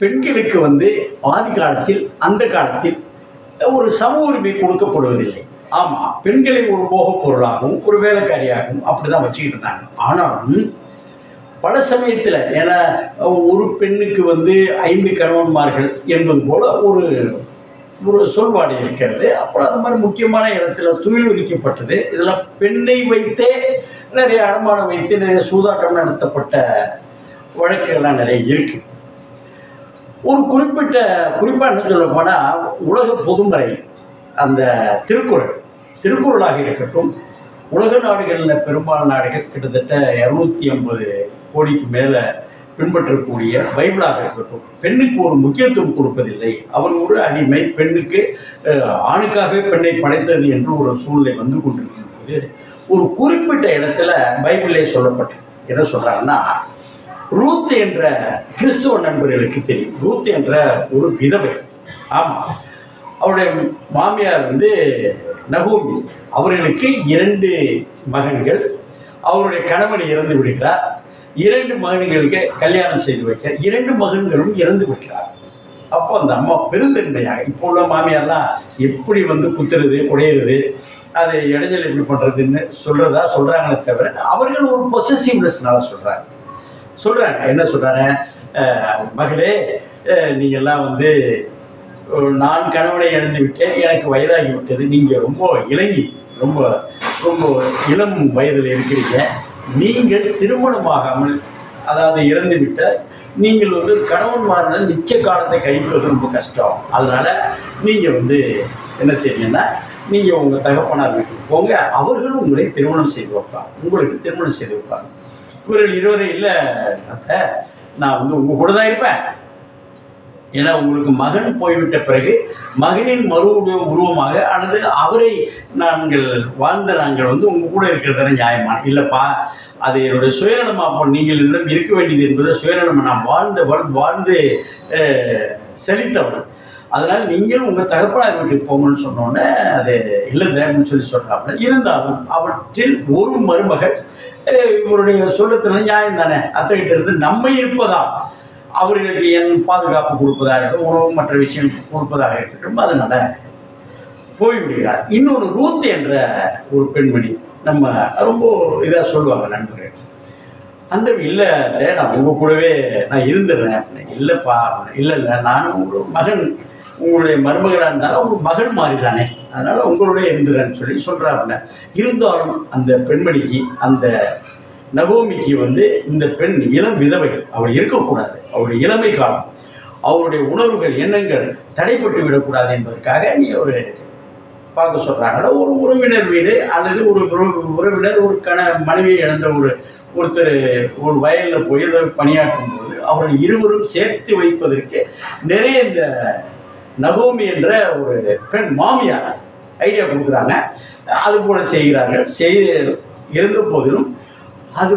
பெண்களுக்கு ஆதி காலத்தில் அந்த காலத்தில் ஒரு சம உரிமை கொடுக்கப்படுவதில்லை. ஆமாம், பெண்களை ஒரு போகப் பொருளாகவும் ஒரு வேலைக்காரியாகவும் அப்படி தான் வச்சுக்கிட்டு இருந்தாங்க. ஆனாலும் பல சமயத்தில், ஏன்னா ஒரு பெண்ணுக்கு 5 கணவன்மார்கள் என்பது போல ஒரு ஒரு சொல்வாடு இருக்கிறது. அப்புறம் அது மாதிரி முக்கியமான இடத்துல துயில் உரிக்கப்பட்டது. இதெல்லாம் பெண்ணை வைத்தே நிறைய அடமானம் வைத்து நிறைய சூதாட்டம் நடத்தப்பட்ட வழக்குகள்லாம் நிறைய இருக்கு. ஒரு குறிப்பாக என்ன சொல்ல போனால், உலக பொதுமறை அந்த திருக்குறளாக இருக்கட்டும், உலக நாடுகளில் பெரும்பாலான நாடுகள் கிட்டத்தட்ட 250 கோடிக்கு மேலே பின்பற்றக்கூடிய பைபிளாக இருக்கட்டும், பெண்ணுக்கு ஒரு முக்கியத்துவம் கொடுப்பதில்லை. அவர் ஒரு அடிமை, பெண்ணுக்கு ஆணுக்காகவே பெண்ணை படைத்தது என்று ஒரு சூழ்நிலை வந்து கொண்டிருக்கும் போது, ஒரு குறிப்பிட்ட இடத்துல பைபிளே சொல்லப்பட்டு என்ன சொல்றாங்கன்னா, ரூத் என்ற கிறிஸ்துவ நண்பர்களுக்கு தெரியும். ரூத் என்ற ஒரு விதவை. ஆமாம், அவருடைய மாமியார் நகோமி. அவர்களுக்கு 2 மகன்கள். அவருடைய கணவன் இறந்து விடுகிறார். 2 மகன்களுக்கு கல்யாணம் செய்து வைக்க 2 மகன்களும் இறந்து விடுகிறார். அப்போ அந்த அம்மா பெருந்தன்மையாக, இப்போ உள்ள மாமியார்லாம் எப்படி குத்துறது குடையிறது, அதை இடைஞ்சல் எப்படி பண்ணுறதுன்னு சொல்கிறாங்களே தவிர, அவர்கள் ஒரு பொசசிவ்னஸ்னால சொல்கிறாங்க. என்ன சொல்கிறாங்க, மகளே நீங்கள்லாம் நான் கணவனை இழந்து விட்டேன், எனக்கு வயதாகி விட்டது, நீங்கள் ரொம்ப ரொம்ப ரொம்ப இளம் வயதில் இருக்கிறீங்க, நீங்கள் திருமணமாகாமல், அதாவது இறந்து விட்ட நீங்கள் கணவன்மாரில் மிச்ச காலத்தை கழிப்பது ரொம்ப கஷ்டம். அதனால் நீங்கள் என்ன செய்வீங்கன்னா, நீங்கள் உங்கள் தகப்பனார் வீட்டுக்கு போங்க, அவர்களும் உங்களை திருமணம் செய்து வைப்பாங்க, உங்களுக்கு திருமணம் செய்து வைப்பாங்க. இவர்கள் இருவரும், இல்லை அத்தை, நான் உங்கள் கூட தான் இருப்பேன், ஏன்னா உங்களுக்கு மகன் போய்விட்ட பிறகு மகனின் மறு உருவமாக அல்லது அவரை நாங்கள் உங்கள் கூட இருக்கிறது நியாயமா? இல்லைப்பா, அது என்னுடைய சுயநலமா, நீங்கள் என்னிடம் இருக்க வேண்டியது என்பது சுயநலமா, நான் வாழ்ந்து செழித்தவன், அதனால் நீங்கள் உங்கள் தகப்பனார் வீட்டுக்கு போங்கன்னு சொன்னோன்னே அது இல்லைன்னு சொல்கிறாப்புல. இருந்தாலும் அவற்றில் ஒரு மருமகள் இவருடைய சொல்லத்துல நியாயம் தானே, அத்தைகிட்ட இருந்து நம்ம இருப்பதா, அவர்களுக்கு என் பாதுகாப்பு கொடுப்பதாக இருக்கட்டும், உணவு மற்ற விஷயம் கொடுப்பதாக இருக்கட்டும், அதனால போய்விடுகிறார். இன்னொன்று ரூத் என்ற ஒரு பெண்மணி, நம்ம ரொம்ப இதாக சொல்லுவாங்க நண்பர்கள், அந்த இல்லை நான் உங்கள் கூடவே நான் இருந்துடுறேன் அப்படின்னு. இல்லைப்பா, இல்லை நானும் உங்களோட மகன், உங்களுடைய மருமகளாக இருந்தாலும் உங்கள் மகள் மாறி தானே, அதனால் உங்களுடைய இருந்துடுறேன்னு சொல்கிறாப்புல. இருந்தாலும் அந்த பெண்மணிக்கு, அந்த நகோமிக்கு இந்த பெண் இளம் விதவை, அவள் இருக்கக்கூடாது, அவருடைய இளமை காலம், அவருடைய உணர்வுகள் எண்ணங்கள் தடைப்பட்டு விடக்கூடாது என்பதற்காக நீ ஒரு பார்க்க சொல்கிறாங்கள, ஒரு உறவினர் வீடு அல்லது ஒரு உறவினர் ஒரு மனைவியை இழந்த ஒருத்தர் ஒரு வயலில் போய் பணியாற்றும் போது அவர்கள் இருவரும் சேர்த்து வைப்பதற்கு நிறைய இந்த நகோமி என்ற ஒரு பெண் மாமியார் ஐடியா கொடுக்குறாங்க. அது போல செய்கிறார்கள். இருந்த போதிலும் அது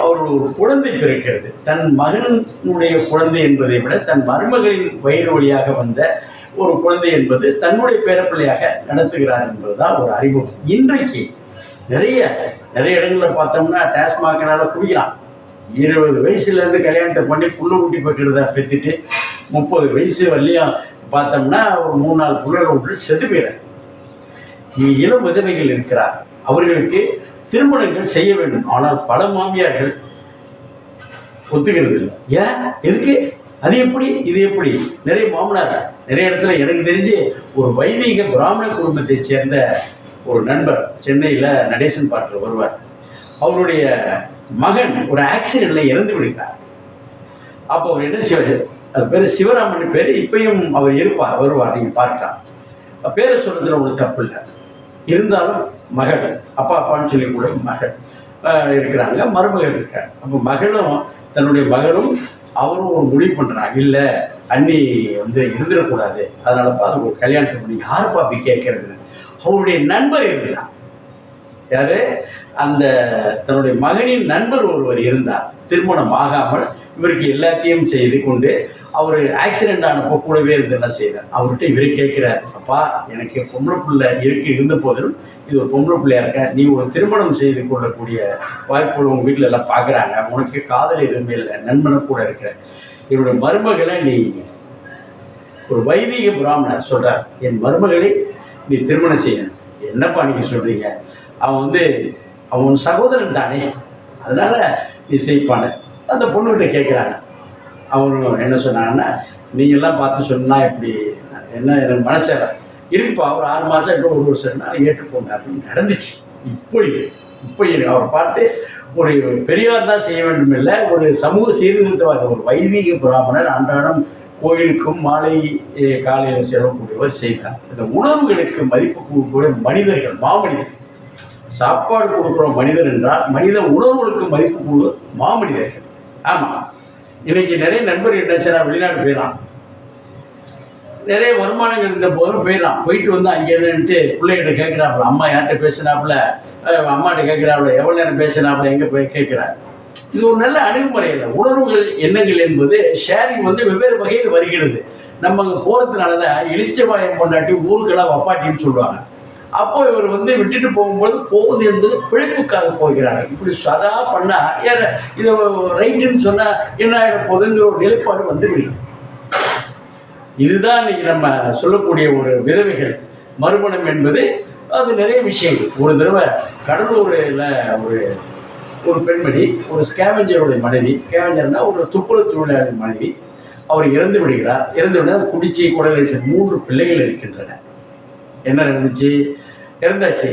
அவர்கள் ஒரு குழந்தை பிறக்கிறது. தன் மகனுடைய குழந்தை என்பதை விட தன் மருமகளின் வயிறு வழியாக வந்த ஒரு குழந்தை என்பது தன்னுடைய பேரப்பிள்ளையாக நடத்துகிறார் என்பதுதான் ஒரு அறிமுகம். இன்றைக்கு நிறைய இடங்களில் பார்த்தோம்னா டாஸ்மாகனால குடிக்கலாம். 20 வயசுலேருந்து கல்யாணத்தை பண்ணி புள்ள குட்டி பக்கிறத பெற்றுட்டு 30 வயசு வரலையும் பார்த்தோம்னா ஒரு 3-4 புள்ளைகளை விட்டு செத்து போயிறாங்க. இளம் விதவைகள் இருக்கிறார், அவர்களுக்கு திருமணங்கள் செய்ய வேண்டும். ஆனால் பல மாமியார்கள் ஒத்துக்கிறது இல்லை. ஏன், எதுக்கு, அது எப்படி, இது எப்படி? நிறைய மாமனார், நிறைய இடத்துல எனக்கு தெரிஞ்சு ஒரு வைதிக பிராமண குடும்பத்தை சேர்ந்த ஒரு நண்பர் சென்னையில் நடேசன் பார்க்கில் வருவார். அவருடைய மகன் ஒரு ஆக்சிடென்ட்ல இறந்து விடுகிறார். அப்போ அவர் என்ன செய்வார், அது பேர் சிவராமன் பேர், இப்பயும் அவர் வருவார், நீங்கள் பார்க்கலாம். பேரை சொல்றதுல ஒன்றும் தப்பு இல்லை. இருந்தாலும் மகள், அப்பான்னு சொல்லி கூட மகள் இருக்கிறாங்க, மருமகள் இருக்கிறாங்க. அப்போ மகளும் தன்னுடைய மகளும் அவரும் ஒரு முடிவு பண்ணுறாங்க, இல்லை அண்ணி இருந்துடக்கூடாது, அதனாலப்பா அது ஒரு கல்யாணத்தை பண்ணி யாருப்பா அப்படி கேட்கறதுன்னு. அவருடைய நண்பர் இருந்தார். யாரு, அந்த தன்னுடைய மகனின் நண்பர் ஒருவர் இருந்தார். திருமணம் ஆகாமல் இவருக்கு எல்லாத்தையும் செய்து கொண்டு அவர் ஆக்சிடென்ட் ஆனப்போ கூடவே இருந்து என்ன செய்தார். அவர்கிட்ட இவரை கேட்கிறார், அப்பா எனக்கு பொம்பளை பிள்ளை இருந்த போதிலும் இது ஒரு பொம்பளை பிள்ளையா இருக்க, நீ ஒரு திருமணம் செய்து கொள்ளக்கூடிய வாய்ப்புகள் உங்கள் வீட்டில் எல்லாம் பார்க்குறாங்க, உனக்கு காதல் எதுவுமே இல்லை, நண்பனை கூட இருக்கிற, என்னுடைய மருமகளை நீ ஒரு வைதிக பிராமணர் சொல்கிறார், என் மருமகளை நீ திருமணம் செய்யணும். என்னப்பா நீங்கள் சொல்கிறீங்க? அவன் சகோதரன் தானே, அதனால் நீ செய்ப்பான அந்த பொண்ணுகிட்ட கேட்குறாங்க. அவங்களும் என்ன சொன்னாங்கன்னா, நீங்கள்லாம் பார்த்து சொன்னால் இப்படி என்ன எனக்கு மனசை இருக்குப்பா, ஒரு 6 மாதம் இல்லை 1 வருஷம்னா ஏற்றுக்கொண்டாருன்னு நடந்துச்சு. இப்போ அவரை பார்த்து ஒரு பெரியார் தான் செய்ய வேண்டும் இல்லை, ஒரு சமூக சீர்திருத்தவாத ஒரு வைதிக பிராமணர் அன்றாடம் கோயிலுக்கும் மாலை காலையில் செல்லக்கூடியவர் செய்தார். இந்த உணர்வுகளுக்கு மதிப்பு கொடுக்கக்கூடிய மனிதர்கள், மாமனிதர்கள். சாப்பாடு கொடுக்குற மனிதர் என்றால் மனித உணர்வுகளுக்கு மதிப்பு கொடு மாமனிதர்கள். ஆமாம், இன்னைக்கு நிறைய நண்பர்கள் என்ன செய்யலாம், வெளிநாடு போயிடலாம், நிறைய வருமானங்கள் இருந்த போதும் போயிடலாம். போயிட்டு வந்து அங்கேருந்துட்டு பிள்ளைகிட்ட கேட்குறாப்புல, அம்மா யார்கிட்ட பேசினாப்புல, அம்மாட்ட கேட்குறாப்புல, எவ்வளோ நேரம் பேசினாப்புல, எங்கே போய் கேட்குறாரு. இது ஒரு நல்ல அணுகுமுறை இல்லை. உணர்வுகள் எண்ணங்கள் என்பது ஷேரிங் வெவ்வேறு வகையில் வருகிறது. நம்ம அங்கே போகிறதுனால தான் எலிச்சவாயம் கொண்டாட்டி ஊருக்கெல்லாம் வப்பாட்டின்னு சொல்லுவாங்க. அப்போ இவர் விட்டுட்டு போகும்போது போகுது என்பது பிழைப்புக்காக போகிறார். இப்படி சதா பண்ணால் இதை ரைட்டுன்னு சொன்னால் என்ன ஆகிட போகுதுங்கிற ஒரு நிலைப்பாடு வந்துவிடுது. இதுதான் இன்னைக்கு நம்ம சொல்லக்கூடிய ஒரு விதவைகள் மறுமணம் என்பது. அது நிறைய விஷயங்கள். ஒரு தடவை கடலூரில் ஒரு பெண்மணி, ஒரு ஸ்கேவெஞ்சருடைய மனைவி, ஸ்கேவெஞ்சர்னா ஒரு துப்புரவு தொழிலாளி மனைவி, அவர் இறந்து விடுகிறார். இறந்து விட குடிச்சி குடலை 3 பிள்ளைகள் இருக்கின்றன. என்ன நடந்துச்சு? இறந்தாச்சு.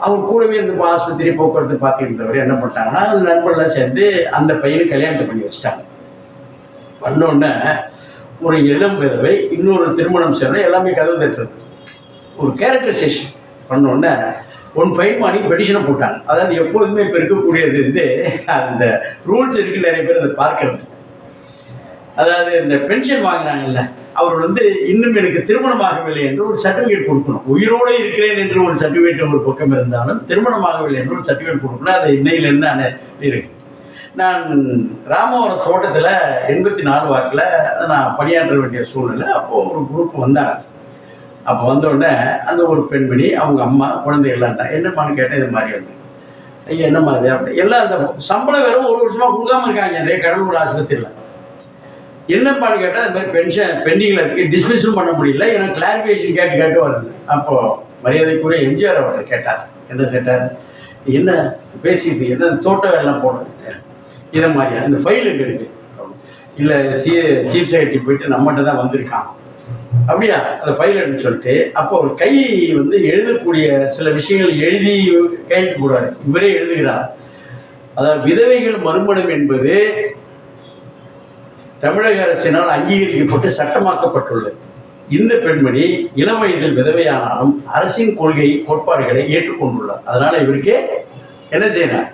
அவங்க கூடவே இந்த ஆஸ்பத்திரி போக்குவரத்து பார்த்துக்கிட்டவர் என்ன பண்ணிட்டாங்கன்னா, அந்த நண்பர்கள்லாம் சேர்ந்து அந்த பையனுக்கு கல்யாணத்தை பண்ணி வச்சுட்டாங்க. பண்ணோடனே ஒரு இளம் விதவை இன்னொரு திருமணம் செய்யணும், எல்லாமே கதவு தட்டுறது. ஒரு கேரக்டரைசேஷன் பண்ணோடனே ஒன் ஃபைல் மாதிரி பெட்டிஷனை போட்டாங்க. அதாவது எப்போதுமே இப்போ இருக்கக்கூடியது அந்த ரூல்ஸ் இருக்குது, நிறைய பேர் அதை பார்க்கறது. அதாவது இந்த பென்ஷன் வாங்குறாங்கல்ல, அவர் இன்னும் எனக்கு திருமணமாகவில்லை என்று ஒரு சர்டிஃபிகேட் கொடுக்கணும். உயிரோடு இருக்கிறேன் என்று ஒரு சர்டிஃபிகேட் ஒரு பக்கம் இருந்தாலும் திருமணமாகவில்லை என்று ஒரு சர்டிஃபிகேட் கொடுக்கணும். அது இன்னையிலேருந்து நான் இருக்கு. நான் ராமவரம் தோட்டத்தில் 84 வாக்கில் நான் பணியாற்ற வேண்டிய சூழ்நிலை. அப்போது ஒரு குரூப் வந்தாங்க. அப்போ வந்தோடனே அந்த ஒரு பெண்மணி, அவங்க அம்மா, குழந்தைகள்லாம் இருந்தாங்க. என்னம்மான்னு கேட்டேன். இது மாதிரி ஐயா என்னம்மா அது அப்படி எல்லாம் அந்த சம்பளம் வெறும் 1 வருஷமாக கொடுக்காம இருக்காங்க அதே கடலூர் ஆஸ்பத்திரியில். என்னப்பான்னு கேட்டால் அது மாதிரி பென்ஷன் பெண்டிங்கில் இருக்குது, டிஸ்மிஸும் பண்ண முடியல, எனக்கு கிளாரிஃபிகேஷன் கேட்டு வருது. அப்போது மரியாதைக்குரிய எம்ஜிஆர் அவர்கள் கேட்டார். என்ன கேட்டார்? என்ன பேசிட்டு என்ன தோட்ட வேலைலாம் போடுறது இதை மாதிரியா, இந்த ஃபைல் எங்கே இருக்குது? இல்லை சீஃப் செக்ரட்டரி போயிட்டு நம்மகிட்ட தான் வந்திருக்கான். அப்படியா, அந்த ஃபைல் எடுன்னு சொல்லிட்டு அப்போ ஒரு கை எழுதக்கூடிய சில விஷயங்கள் எழுதி கையெழுத்து போடுறாரு. இவரே எழுதுகிறார். அதாவது விதவைகள் மறுமணம் என்பது தமிழக அரசினால் அங்கீகரிக்கப்பட்டு சட்டமாக்கப்பட்டுள்ளது. இந்த பெண்மணி இளம் வயதில் விதவையானாலும் அரசின் கொள்கை கோட்பாடுகளை ஏற்றுக்கொண்டுள்ளார். அதனால இவருக்கு என்ன செய்யணும்?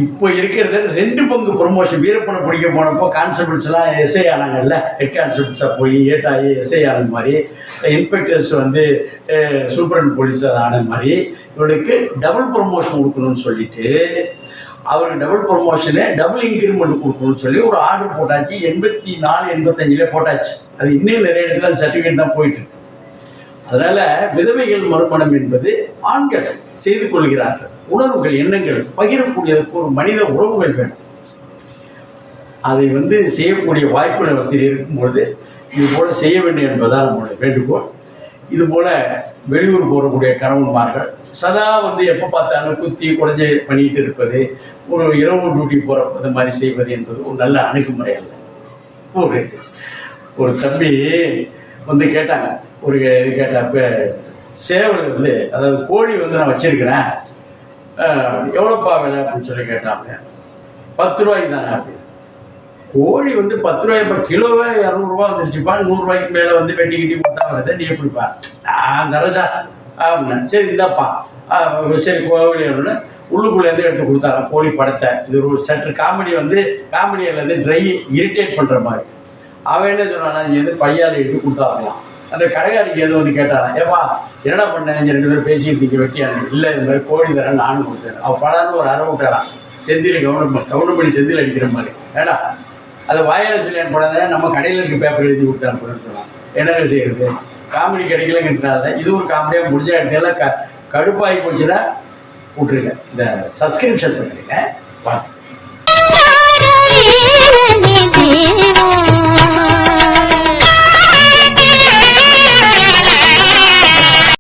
இப்போ இருக்கிறது 2 பங்கு ப்ரொமோஷன். வீரப்பனை பிடிக்க போனப்போ கான்ஸ்டபிள்ஸ்லாம் எஸ்ஐ ஆனாங்கல்ல, ஹெட் கான்ஸ்டபிள்ஸாக போய் ஏட்டாகி எஸ்ஐ ஆனது மாதிரி, இன்ஸ்பெக்டர்ஸ் சூப்பரண்ட் போலீஸ் ஆனது மாதிரி இவருக்கு டபுள் ப்ரொமோஷன் கொடுக்கணும்னு சொல்லிட்டு அவருக்கு டபுள் ப்ரொமோஷனு டபுள் இன்க்ரிமெண்ட் கொடுக்கணும்னு சொல்லி ஒரு ஆர்டர் போட்டாச்சு. 84 85 போட்டாச்சு. அது இன்னும் நிறைய இடத்துல அந்த சர்டிஃபிகேட் தான் போயிட்டு. அதனால் விதவைகள் மறுமணம் என்பது ஆண்கள் செய்து கொள்கிறார்கள். உணர்வுகள் எண்ணங்கள் பகிரக்கூடியதுக்கு ஒரு மனித உறவுகள் வேணும். அதை செய்யக்கூடிய வாய்ப்பு வசதி இருக்கும்பொழுது இது போல் செய்ய வேண்டும் என்பதுதான் நம்மளுடைய வேண்டுகோள். இதுபோல் வெளியூர் போகக்கூடிய கணவன்மார்கள் சதா எப்போ பார்த்தாலும் குத்தி குறைஞ்சி பண்ணிகிட்டு இருப்பது, ஒரு இரவு டியூட்டி போகிற மாதிரி செய்வது என்பது ஒரு நல்ல அணுகுமுறை அல்ல. ஒரு தம்பி கேட்டாங்க, ஒரு இது கேட்டப்ப சேவல் அதாவது கோழி நான் வச்சிருக்கிறேன், எவ்வளோப்பா விலை அப்படின்னு சொல்லி கேட்டாங்க. 10 ரூபாய்க்கு தானே அப்படி. கோழி 10 ரூபாய், இப்போ கிலோவே 200 ரூபா வந்துருச்சுப்பா, 100 ரூபாய்க்கு மேலே வெட்டி கிட்டி கொடுத்தா வருது, நீ எப்படிப்பா? தரஜா அப்படின்னா சரி இந்தாப்பா, சரி கோழி உள்ளுக்குள்ளேருந்து எடுத்து கொடுத்தாராம் கோழி படத்தை. இது ஒரு சற்று காமெடியில் ட்ரை இரிட்டேட் பண்ணுற மாதிரி. அவன் என்ன சொன்னானா, பையால் எடுத்து கொடுத்தாங்களாம். அந்த கடைக்காரிக்கு கேட்டாரான், ஏப்பா என்னடா பண்ணேன், 2 பேரும் பேசிக்கிட்டு வெட்டியானு. இல்லை இது மாதிரி கோழி தரேன் நானும் கொடுத்தேன். அவள் படான்னு ஒரு அரை விட்டாரான், செந்தில் கவுண்டமணி செந்தில் அடிக்கிற மாதிரி. ஏடா அதை வாயால் சொல்லி படாத, நம்ம கடையில் இருக்க பேப்பர் எழுதி கொடுத்தான்னு சொன்னான். என்னங்க செய்யறது, காமெடி கிடைக்கலங்கிறதுனால இது ஒரு காமெடியாக முடிஞ்சா எடுத்தால கடுப்பாகி போச்சுன்னா விட்டுருங்க. இந்த சப்ஸ்கிரிப்ஷன் பண்ணுறீங்க பார்த்து.